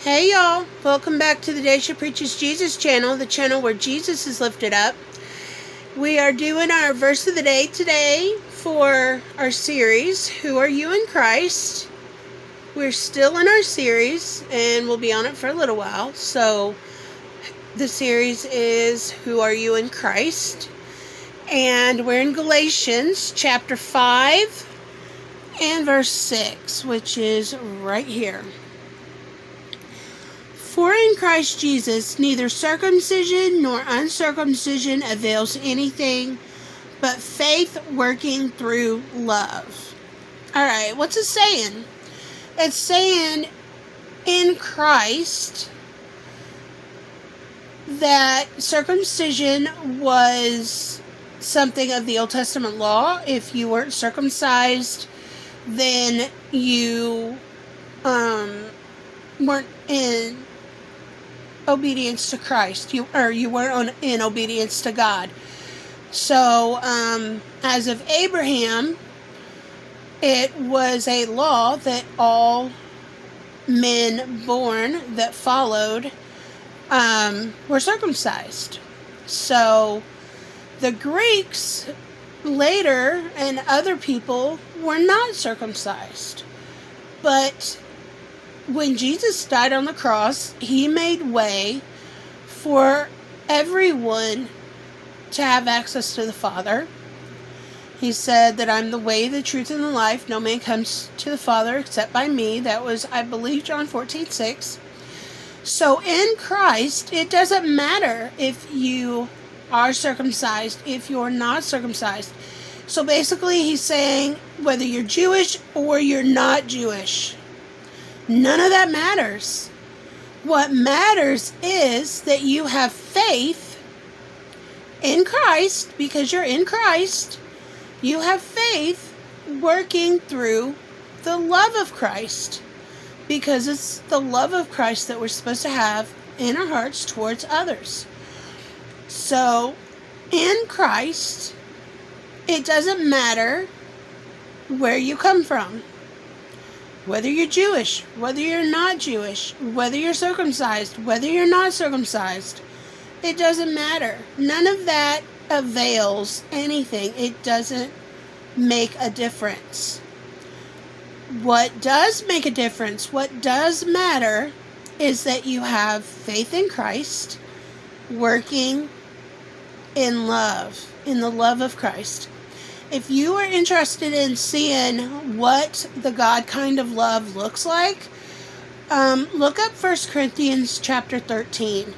Hey y'all, welcome back to the Daisha Preaches Jesus channel, the channel where Jesus is lifted up. We are doing our verse of the day today for our series, Who Are You in Christ? We're still in our series and we'll be on it for a little while. So the series is Who Are You in Christ? And we're in Galatians chapter 5 and verse 6, which is right here. For in Christ Jesus neither circumcision nor uncircumcision avails anything, but faith working through love. Alright, what's it saying? It's saying in Christ that circumcision was something of the Old Testament law. If you weren't circumcised, then you weren't in obedience to Christ. You weren't in obedience to God. So, as of Abraham, it was a law that all men born that followed were circumcised. So, the Greeks later and other people were not circumcised. But when Jesus died on the cross, he made way for everyone to have access to the Father. He said that I'm the way, the truth, and the life. No man comes to the Father except by me. That was, I believe, John 14:6. So in Christ, it doesn't matter if you are circumcised, if you're not circumcised. So basically, he's saying whether you're Jewish or you're not Jewish, none of that matters. What matters is that you have faith in Christ. Because you're in Christ, you have faith working through the love of Christ. Because it's the love of Christ that we're supposed to have in our hearts towards others. So, in Christ, it doesn't matter where you come from. Whether you're Jewish, whether you're not Jewish, whether you're circumcised, whether you're not circumcised, it doesn't matter. None of that avails anything. It doesn't make a difference. What does make a difference, what does matter, is that you have faith in Christ, working in love, in the love of Christ. If you are interested in seeing what the God kind of love looks like, look up 1 Corinthians chapter 13.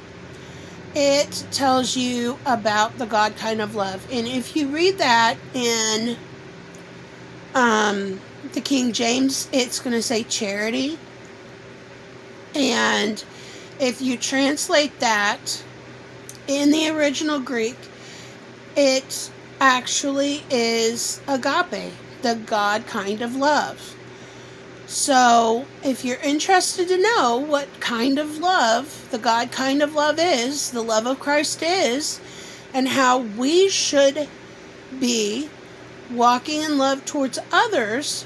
It tells you about the God kind of love. And if you read that in the King James, it's going to say charity. And if you translate that in the original Greek, it actually is agape, the God kind of love. So, if you're interested to know what kind of love the God kind of love is, the love of Christ is, and how we should be walking in love towards others,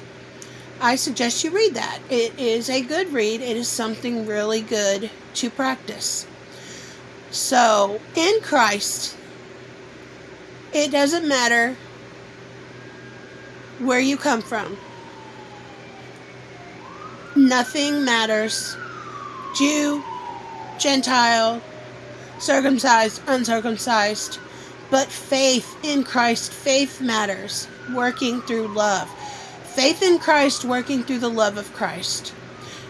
I suggest you read that. It is a good read. It is something really good to practice. So, in Christ, it doesn't matter where you come from. Nothing matters. Jew, Gentile, circumcised, uncircumcised. But faith in Christ, faith matters. Working through love. Faith in Christ, working through the love of Christ.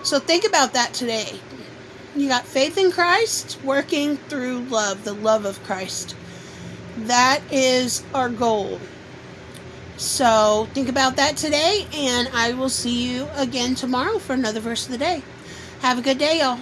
So think about that today. You got faith in Christ, working through love, the love of Christ. That is our goal. So think about that today, and I will see you again tomorrow for another verse of the day. Have a good day, y'all.